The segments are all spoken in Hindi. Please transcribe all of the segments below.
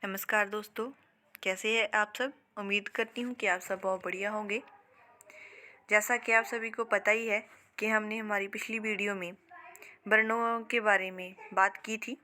नमस्कार दोस्तों, कैसे हैं आप सब। उम्मीद करती हूँ कि आप सब बहुत बढ़िया होंगे। जैसा कि आप सभी को पता ही है कि हमने हमारी पिछली वीडियो में वर्णों के बारे में बात की थी।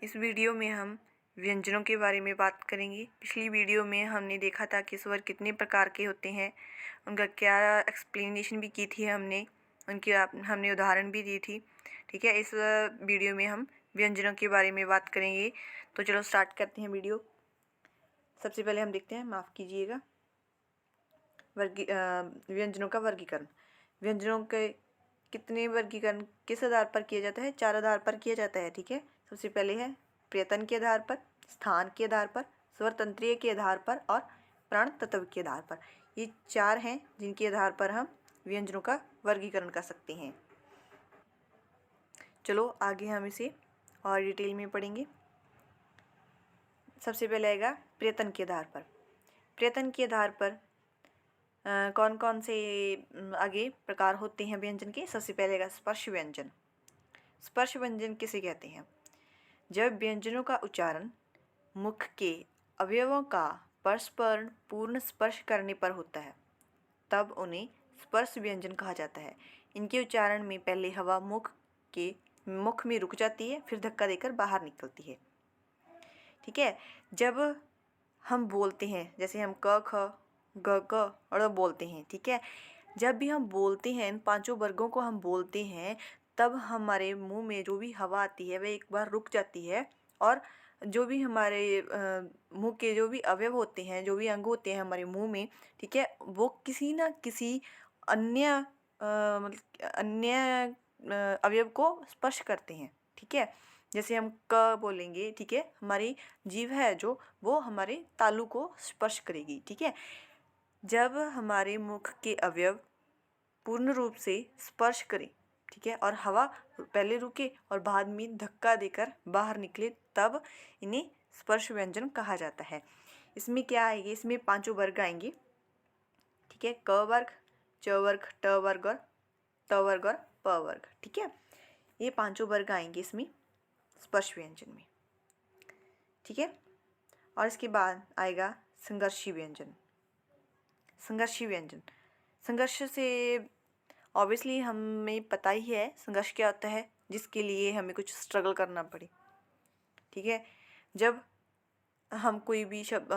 इस वीडियो में हम व्यंजनों के बारे में बात करेंगे। पिछली वीडियो में हमने देखा था कि स्वर कितने प्रकार के होते हैं, उनका क्या एक्सप्लेनेशन भी की थी हमने उदाहरण भी दी थी। ठीक है, इस वीडियो में हम व्यंजनों के बारे में बात करेंगे। तो चलो स्टार्ट करते हैं वीडियो। सबसे पहले हम देखते हैं, माफ़ कीजिएगा, व्यंजनों का वर्गीकरण। व्यंजनों के कितने वर्गीकरण किस आधार पर किया जाता है? 4 आधार पर किया जाता है। ठीक है, सबसे पहले है प्रयत्न के आधार पर, स्थान के आधार पर, स्वर तंत्रीय के आधार पर और प्राण तत्व के आधार पर। ये 4 हैं जिनके आधार पर हम व्यंजनों का वर्गीकरण कर सकते हैं। चलो आगे हम इसे और डिटेल में पढ़ेंगे। सबसे पहले आएगा प्रयत्न के आधार पर। प्रयत्न के आधार पर कौन कौन से आगे प्रकार होते हैं व्यंजन के? सबसे पहले आएगा स्पर्श व्यंजन। स्पर्श व्यंजन किसे कहते हैं? जब व्यंजनों का उच्चारण मुख के अवयवों का परस्पर पूर्ण स्पर्श करने पर होता है, तब उन्हें स्पर्श व्यंजन कहा जाता है। इनके उच्चारण में पहले हवा मुख में रुक जाती है, फिर धक्का देकर बाहर निकलती है। ठीक है, जब हम बोलते हैं, जैसे हम क ख ग ग और बोलते हैं, ठीक है, जब भी हम बोलते हैं, इन 5 वर्गों को हम बोलते हैं, तब हमारे मुंह में जो भी हवा आती है वह एक बार रुक जाती है और जो भी हमारे मुंह के जो भी अवयव होते हैं, जो भी अंग होते हैं हमारे मुंह में, ठीक है, वो किसी ना किसी अन्य अवयव को स्पर्श करते हैं। ठीक है, जैसे हम क बोलेंगे, ठीक है, हमारी जीभ है जो वो हमारे तालू को स्पर्श करेगी। ठीक है, जब हमारे मुख के अवयव पूर्ण रूप से स्पर्श करें, ठीक है, और हवा पहले रुके और बाद में धक्का देकर बाहर निकले, तब इन्हें स्पर्श व्यंजन कहा जाता है। इसमें क्या आएगी? इसमें 5 वर्ग आएंगे। ठीक है, क वर्ग, च वर्ग, ट वर्ग और त वर्ग और प वर्ग। ठीक है, ये 5 वर्ग आएंगे इसमें स्पर्श व्यंजन में। ठीक है, और इसके बाद आएगा संघर्षी व्यंजन। संघर्षी व्यंजन, संघर्ष से ऑब्वियसली हमें पता ही है संघर्ष क्या होता है, जिसके लिए हमें कुछ स्ट्रगल करना पड़े। ठीक है, जब हम कोई भी शब्द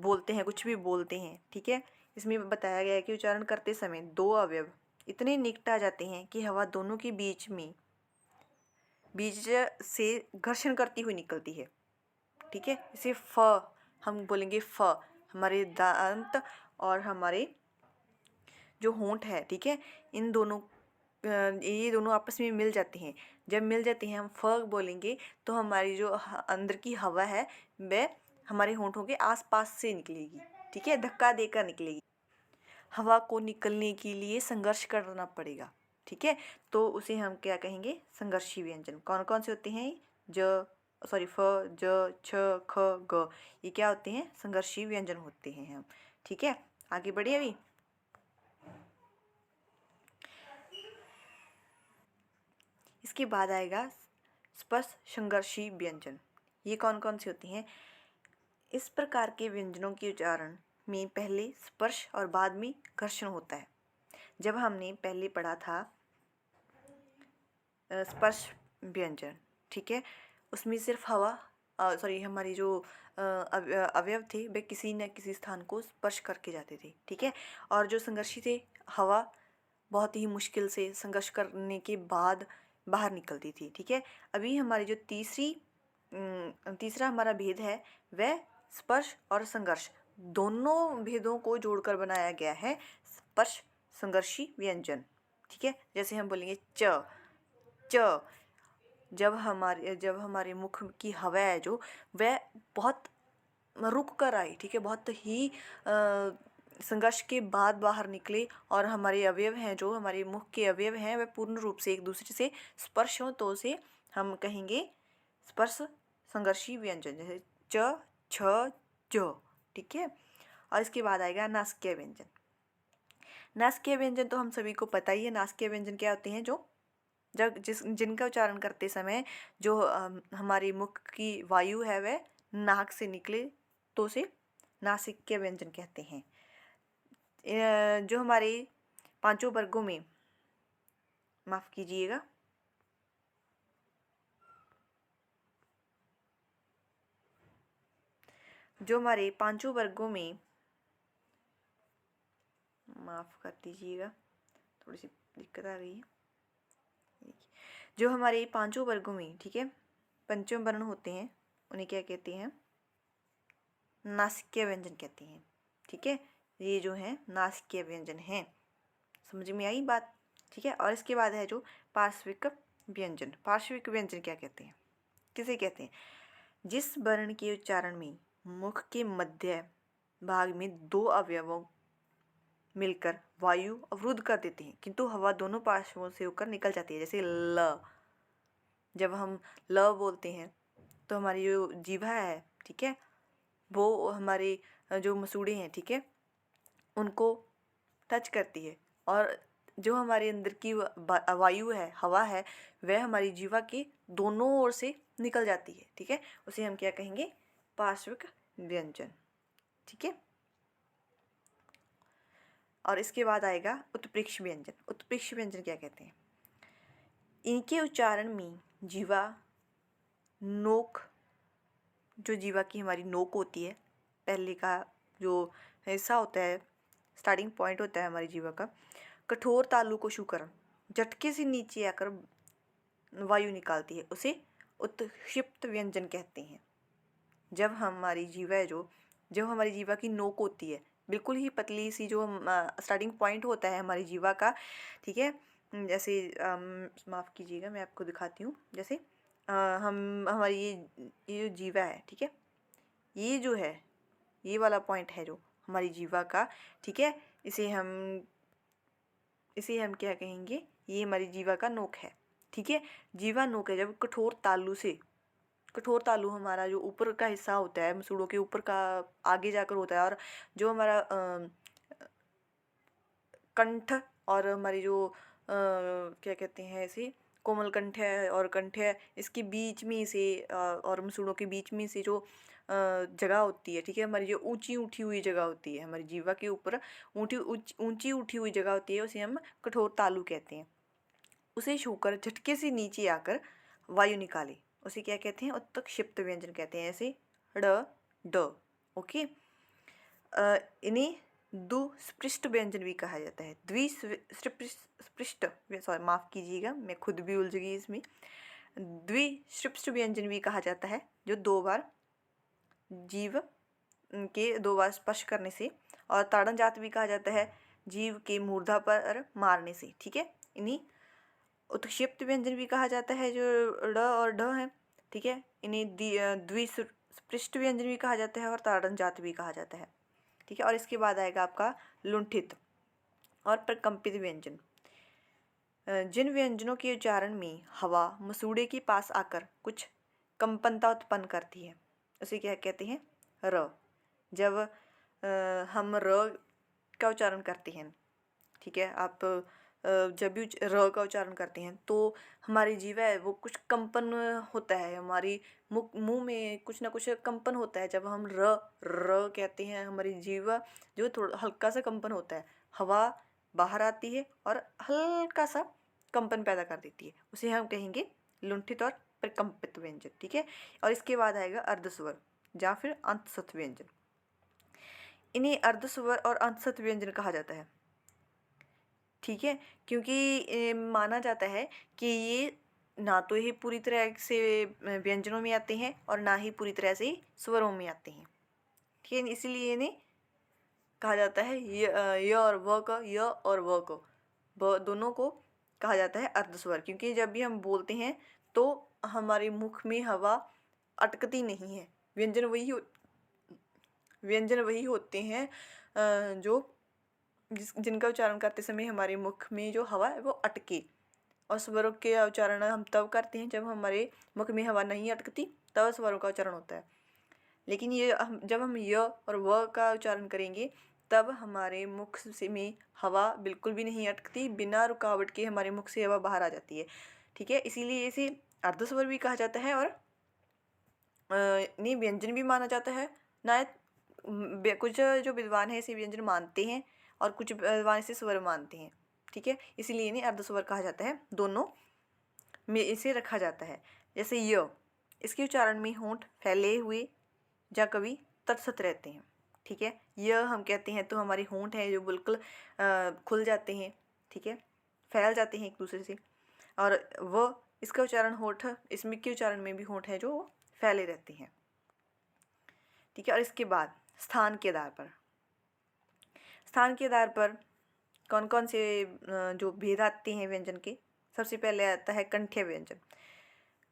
बोलते हैं, कुछ भी बोलते हैं, ठीक है, इसमें बताया गया है कि उच्चारण करते समय 2 अवयव इतने निकट आ जाते हैं कि हवा दोनों के बीच से घर्षण करती हुई निकलती है। ठीक है, इसे फ हम बोलेंगे, फ हमारे दांत और हमारे जो होंठ है, ठीक है, इन दोनों ये दोनों आपस में मिल जाते हैं। जब मिल जाते हैं हम फ बोलेंगे, तो हमारी जो अंदर की हवा है वह हमारे होंठों के आसपास से निकलेगी। ठीक है, धक्का देकर निकलेगी। हवा को निकलने के लिए संघर्ष करना पड़ेगा। ठीक है, तो उसे हम क्या कहेंगे? संघर्षी व्यंजन। कौन कौन से होते हैं? फ ज छ ख ग, ये क्या होते हैं? संघर्षी व्यंजन होते हैं हम। ठीक है, आगे बढ़िए अभी। इसके बाद आएगा स्पर्श संघर्षी व्यंजन। ये कौन कौन से होते हैं? इस प्रकार के व्यंजनों के उच्चारण में पहले स्पर्श और बाद में घर्षण होता है। जब हमने पहले पढ़ा था स्पर्श व्यंजन, ठीक है, उसमें सिर्फ हमारी जो अवयव थे वे किसी न किसी स्थान को स्पर्श करके जाते थे। ठीक है, और जो संघर्षी थे, हवा बहुत ही मुश्किल से संघर्ष करने के बाद बाहर निकलती थी। ठीक है, अभी हमारी जो तीसरा हमारा भेद है वह स्पर्श और संघर्ष, दोनों भेदों को जोड़कर बनाया गया है स्पर्श संघर्षी व्यंजन। ठीक है, जैसे हम बोलेंगे च, जब हमारे मुख की हवा है जो वह बहुत रुक कर आई, ठीक है, बहुत ही संघर्ष के बाद बाहर निकले और हमारे अवयव हैं, जो हमारे मुख के अवयव हैं, वह पूर्ण रूप से एक दूसरे से स्पर्श हो, तो उसे हम कहेंगे स्पर्श संघर्षी व्यंजन, जैसे च छ ज। ठीक है, और इसके बाद आएगा नासिकीय व्यंजन। नासिकीय व्यंजन तो हम सभी को पता ही है। नासिकीय व्यंजन क्या होते हैं? जो जब जिनका उच्चारण करते समय जो हमारे मुख की वायु है वह नाक से निकले तो उसे नासिक्य व्यंजन कहते हैं। जो हमारे पांचों वर्गों में, माफ कीजिएगा, जो हमारे पांचों वर्गों में, माफ कर दीजिएगा थोड़ी सी दिक्कत आ गई है, जो हमारे पांचों वर्गों में, ठीक है, पंचम वर्ण होते हैं उन्हें क्या कहते हैं? नासिक्य व्यंजन कहते हैं। ठीक है, ये जो है नासिक्य व्यंजन है। समझ में आई बात? ठीक है, और इसके बाद है जो पार्श्विक व्यंजन। पार्श्विक व्यंजन क्या कहते हैं, किसे कहते हैं? जिस वर्ण के उच्चारण में मुख के मध्य भाग में दो अवयवों मिलकर वायु अवरुद्ध कर देते हैं किंतु हवा दोनों पार्श्वों से होकर निकल जाती है। जैसे ल, जब हम ल बोलते हैं तो हमारी जो जीवा है, ठीक है, वो हमारे जो मसूड़े हैं, ठीक है, उनको टच करती है और जो हमारे अंदर की वायु है, हवा है, वह हमारी जीवा के दोनों ओर से निकल जाती है। ठीक है, उसे हम क्या कहेंगे? पार्श्विक व्यंजन। ठीक है, और इसके बाद आएगा उत्प्रेक्ष व्यंजन। उत्प्रेक्ष व्यंजन क्या कहते हैं? इनके उच्चारण में जीवा नोक, जो जीवा की हमारी नोक होती है, पहले का जो हिस्सा होता है, स्टार्टिंग पॉइंट होता है हमारी जीवा का, कठोर तालु को छूकर झटके से नीचे आकर वायु निकालती है, उसे उत्क्षिप्त व्यंजन कहते हैं। जब हमारी जीवा है जब हमारी जीवा की नोक होती है, बिल्कुल ही पतली सी, जो स्टार्टिंग पॉइंट होता है हमारी जीवा का, ठीक है, जैसे माफ़ कीजिएगा मैं आपको दिखाती हूँ। जैसे हमारी ये जो जीवा है, ठीक है, ये जो है, ये वाला पॉइंट है जो हमारी जीवा का, ठीक है, इसे हम क्या कहेंगे? ये हमारी जीवा का नोक है। ठीक है, जीवा नोक है जब कठोर तालु हमारा जो ऊपर का हिस्सा होता है, मसूड़ों के ऊपर का आगे जाकर होता है, और जो हमारा कंठ और हमारी जो क्या कहते हैं इसे, कोमल कंठ है और कंठ है, इसके बीच में से और मसूड़ों के बीच में से जो जगह होती है, ठीक है, हमारी जो ऊंची उठी हुई जगह होती है, हमारी जीवा के ऊपर ऊंची उठी हुई जगह होती है, उसे हम कठोर तालु कहते हैं। उसे छूकर झटके से नीचे आकर वायु निकाले, उसे क्या कहते हैं? उत्क्षिप्त व्यंजन कहते हैं। ऐसे ड ड। ओके, इन्हें द्विस्पृष्ट व्यंजन भी कहा जाता है। द्विस्पृष्ट, सॉरी माफ़ कीजिएगा मैं खुद भी उलझ गई इसमें। द्विस्पृष्ट व्यंजन भी कहा जाता है, जो दो बार जीव के दो बार स्पर्श करने से, और ताड़न जात भी कहा जाता है जीव के मूर्धा पर मारने से। ठीक है, इन्हीं उत्क्षिप्त व्यंजन भी कहा जाता है जो ड और ढ है। ठीक है, इन्हें द्विस्पृष्ट व्यंजन भी कहा जाता है और ताड़न जात भी कहा जाता है। ठीक है, और इसके बाद आएगा आपका लुंठित और प्रकंपित व्यंजन। जिन व्यंजनों के उच्चारण में हवा मसूड़े के पास आकर कुछ कंपनता उत्पन्न करती है, उसे क्या कहते हैं? र। जब हम र का उच्चारण करते हैं, ठीक है, आप जब भी र का उच्चारण करते हैं तो हमारी जीवा है वो कुछ कंपन होता है, हमारी मुंह में कुछ ना कुछ कंपन होता है। जब हम र कहते हैं, हमारी जीवा जो थोड़ा हल्का सा कंपन होता है, हवा बाहर आती है और हल्का सा कंपन पैदा कर देती है, उसे हम कहेंगे लुंठित और प्रकंपित व्यंजन। ठीक है, और इसके बाद आएगा अर्धस्वर या फिर अंतसथ व्यंजन। इन्हें अर्धस्वर और अंतसथ व्यंजन कहा जाता है। ठीक है, क्योंकि माना जाता है कि ये ना तो ये पूरी तरह से व्यंजनों में आते हैं और ना ही पूरी तरह से स्वरों में आते हैं। ठीक है, इसीलिए इन्हें कहा जाता है य और व का, य और व को दोनों को कहा जाता है अर्धस्वर, क्योंकि जब भी हम बोलते हैं तो हमारे मुख में हवा अटकती नहीं है। व्यंजन वही होते हैं जो जिनका उच्चारण करते समय हमारे मुख में जो हवा है वो अटके, और स्वरों के उच्चारण हम तब करते हैं जब हमारे मुख में हवा नहीं अटकती, तब स्वरों का उच्चारण होता है। लेकिन जब हम य और व का उच्चारण करेंगे तब हमारे मुख से में हवा बिल्कुल भी नहीं अटकती, बिना रुकावट के हमारे मुख से हवा बाहर आ जाती है। ठीक है, इसीलिए इसे अर्धस्वर भी कहा जाता है और इन्हें व्यंजन भी माना जाता है। ना कुछ जो विद्वान हैं इसे व्यंजन मानते हैं और कुछ विद्वान इसे स्वर मानते हैं, ठीक है, इसीलिए इन्हें अर्धस्वर कहा जाता है। दोनों में इसे रखा जाता है। जैसे य, इसके उच्चारण में होंठ फैले हुए या कभी तटस्थ रहते हैं, ठीक है। य हम कहते हैं तो हमारे होंठ हैं जो बिल्कुल खुल जाते हैं, ठीक है, फैल जाते हैं एक दूसरे से। और व, इसका उच्चारण होंठ, इसमें के उच्चारण में भी होंठ है जो फैले रहते हैं, ठीक है। और इसके बाद स्थान के आधार पर, स्थान के आधार पर कौन कौन से जो भेद आते हैं व्यंजन के। सबसे पहले आता है कंठ्य व्यंजन।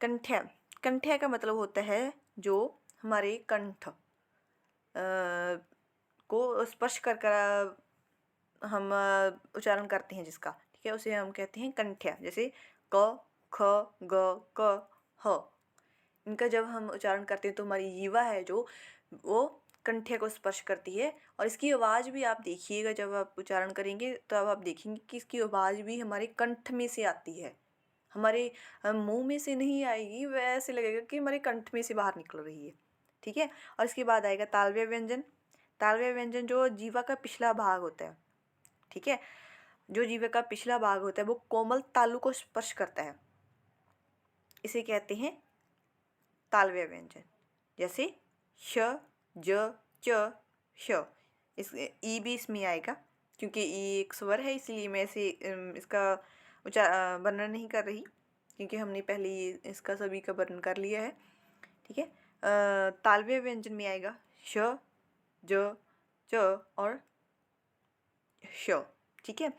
कंठ्य, कंठ्य का मतलब होता है जो हमारे कंठ को स्पर्श कर कर हम उच्चारण करते हैं जिसका, ठीक है, उसे हम कहते हैं कंठ्य। जैसे क, ख, ग, क, ह, इनका जब हम उच्चारण करते हैं तो हमारी जीवा है जो वो कंठ्य को स्पर्श करती है। और इसकी आवाज़ भी आप देखिएगा, जब आप उच्चारण करेंगे तो अब आप देखेंगे कि इसकी आवाज़ भी हमारे कंठ में से आती है, हमारे मुंह में से नहीं आएगी, वैसे लगेगा कि हमारे कंठ में से बाहर निकल रही है, ठीक है। और इसके बाद आएगा तालव्य व्यंजन। तालव्य व्यंजन जो जीवा का पिछला भाग होता है, ठीक है, जो जीवा का पिछला भाग होता है वो कोमल तालु को स्पर्श करता है, इसे कहते हैं तालव्य व्यंजन। जैसे श, ज, च, श, इस ई भी इसमें आएगा, क्योंकि ई एक स्वर है इसलिए मैं इसे इसका वर्णन नहीं कर रही, क्योंकि हमने पहले इसका सभी का वर्णन कर लिया है, ठीक है। तालव्य व्यंजन में आएगा श, ज, च और श, ठीक है।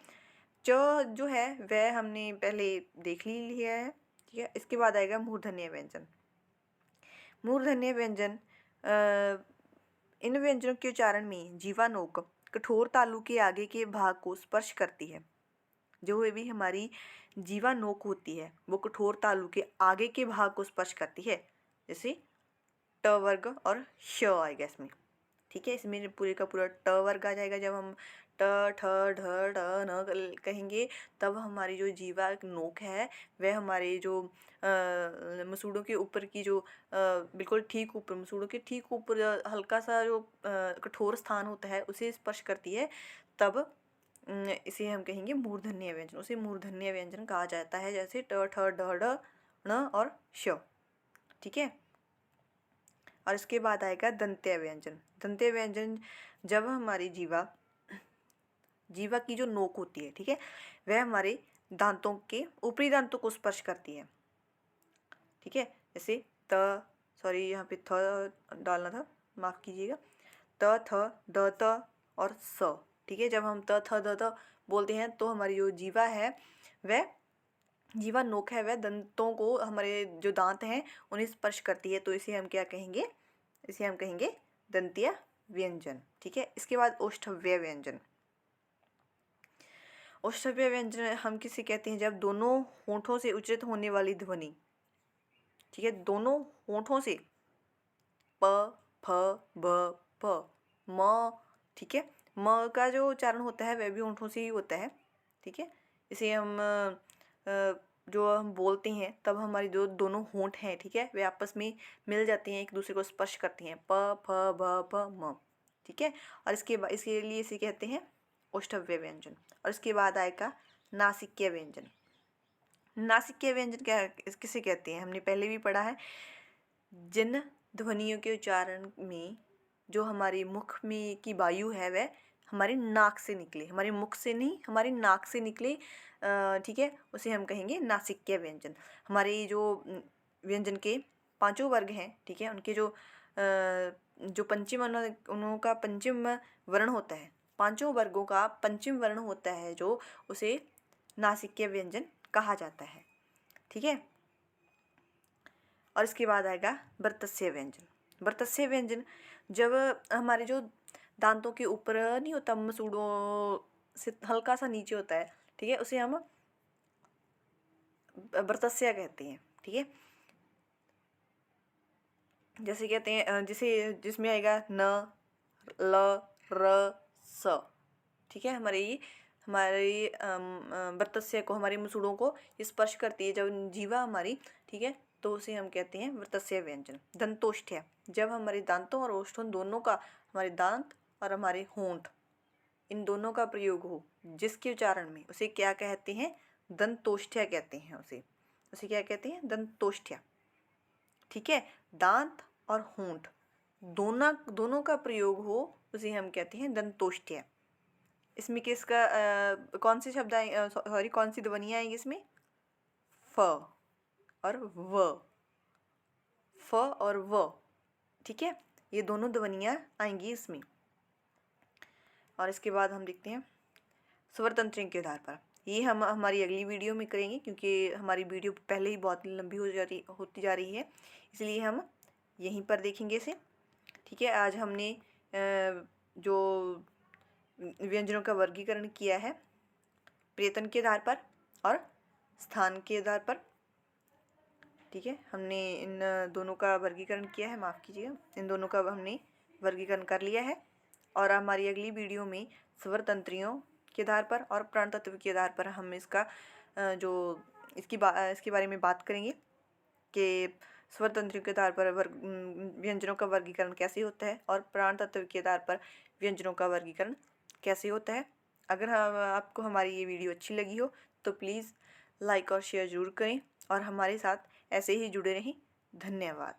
च जो है वह हमने पहले देख ही लिया है, ठीक है। इसके बाद आएगा मूर्धन्य व्यंजन। मूर्धन्य व्यंजन, इन व्यंजनों के उच्चारण में जीवा नोक कठोर तालु के आगे के भाग को स्पर्श करती है। जो भी हमारी जीवा नोक होती है वो कठोर तालु के आगे के भाग को स्पर्श करती है। जैसे ट वर्ग और श आएगा इसमें, ठीक है। इसमें पूरे का पूरा ट वर्ग आ जाएगा। जब हम ट, ठ, ढ, ढ, न कहेंगे तब हमारी जो जीवा नोक है वह हमारे जो मसूड़ों के ऊपर की जो बिल्कुल ठीक ऊपर, मसूड़ों के ठीक ऊपर हल्का सा जो कठोर स्थान होता है उसे स्पर्श करती है, तब इसे हम कहेंगे मूर्धन्य व्यंजन। उसे मूर्धन्य व्यंजन कहा जाता है, जैसे ट, ठ, ढ, ढ, ण और श, ठीक है। और इसके बाद आएगा दंत्य व्यंजन। दंत्य व्यंजन जब हमारी जीवा की जो नोक होती है, ठीक है, वह हमारे दांतों के ऊपरी दांतों को स्पर्श करती है, ठीक है। जैसे त, सॉरी यहाँ पे थ डालना था, माफ़ कीजिएगा, त, थ, द, त और स, ठीक है। जब हम त, थ, द, त बोलते हैं तो हमारी जो जीवा है वह जीवा नोक है वह दंतों को, हमारे जो दांत हैं उन्हें स्पर्श करती है, तो इसे हम क्या कहेंगे, इसे हम कहेंगे दंत्य व्यंजन, ठीक है। इसके बाद औष्ठव्य व्यंजन। औष्ठव्य व्यंजन हम किसे कहते हैं, जब दोनों होंठों से उच्चारित होने वाली ध्वनि, ठीक है, दोनों होंठों से प, फ, ब, प, म, ठीक है, म का जो उच्चारण होता है वह भी होंठों से ही होता है, ठीक है। इसे हम जो हम बोलते हैं तब हमारी जो दोनों होंठ हैं, ठीक है, वे आपस में मिल जाती हैं, एक दूसरे को स्पर्श करती हैं, प, फ, ब, प, म, ठीक है। और इसके लिए इसे कहते हैं औष्ठव्य व्यंजन। और इसके बाद आएगा नासिक्य व्यंजन। नासिक्य व्यंजन क्या किसे कहते हैं, हमने पहले भी पढ़ा है। जिन ध्वनियों के उच्चारण में जो हमारे मुख में की वायु है वह हमारे नाक से निकले, हमारे मुख से नहीं, हमारी नाक से निकले, ठीक है, उसे हम कहेंगे नासिक्य व्यंजन। हमारे जो व्यंजन के पांचों वर्ग हैं, ठीक है, उनके जो पंचम उनका पंचम वर्ण होता है, पांचों वर्गों का पंचम वर्ण होता है जो, उसे नासिक्य व्यंजन कहा जाता है, ठीक है। और इसके बाद आएगा वर्तस्य व्यंजन। वर्तस्य व्यंजन जब हमारे जो दांतों के ऊपर नहीं होता, मसूड़ों से हल्का सा नीचे होता है, ठीक है, उसे हम वर्तस्य कहते हैं, ठीक है। जैसे कहते हैं जिसमें आएगा न, ल, र, स, ठीक है, हमारे ये हमारी वृत्तस्य को, हमारे मसूड़ों को स्पर्श करती है जब जीवा हमारी, ठीक है, तो उसे हम कहते हैं वृत्तस्य व्यंजन। दंतोष्ठ्य, जब हमारे दांतों और ओष्ठों दोनों का, हमारे दांत और हमारे होंठ, इन दोनों का प्रयोग हो जिसके उच्चारण में, उसे क्या कहते हैं? दंतोष्ठ्य कहते हैं उसे। उसे क्या कहते हैं? दंतोष्ठ्य। ठीक है, दांत और होंठ दोनों का प्रयोग हो उसे हम कहते हैं दंतोष्ठ्य। इसमें किसका कौन से शब्द आए, सॉरी कौन सी ध्वनियाँ आएंगी इसमें? फ और व, फ और व, ठीक है, ये दोनों ध्वनियाँ आएंगी इसमें। और इसके बाद हम देखते हैं स्वर तंत्रियों के आधार पर। ये हम हमारी अगली वीडियो में करेंगे, क्योंकि हमारी वीडियो पहले ही बहुत लंबी होती जा रही है, इसलिए हम यहीं पर देखेंगे इसे। ठीक है, आज हमने जो व्यंजनों का वर्गीकरण किया है प्रयत्न के आधार पर और स्थान के आधार पर। ठीक है, हमने इन दोनों का वर्गीकरण किया है, माफ़ कीजिएगा, इन दोनों का हमने वर्गीकरण कर लिया है। और हमारी अगली वीडियो में स्वर तंत्रियों के आधार पर और प्राण तत्व के आधार पर हम इसका इसके बारे में बात करेंगे कि स्वर तंत्रियों के आधार पर व्यंजनों का वर्गीकरण कैसे होता है और प्राण तत्व के आधार पर व्यंजनों का वर्गीकरण कैसे होता है। अगर आपको हमारी ये वीडियो अच्छी लगी हो तो प्लीज़ लाइक और शेयर ज़रूर करें और हमारे साथ ऐसे ही जुड़े रहें। धन्यवाद।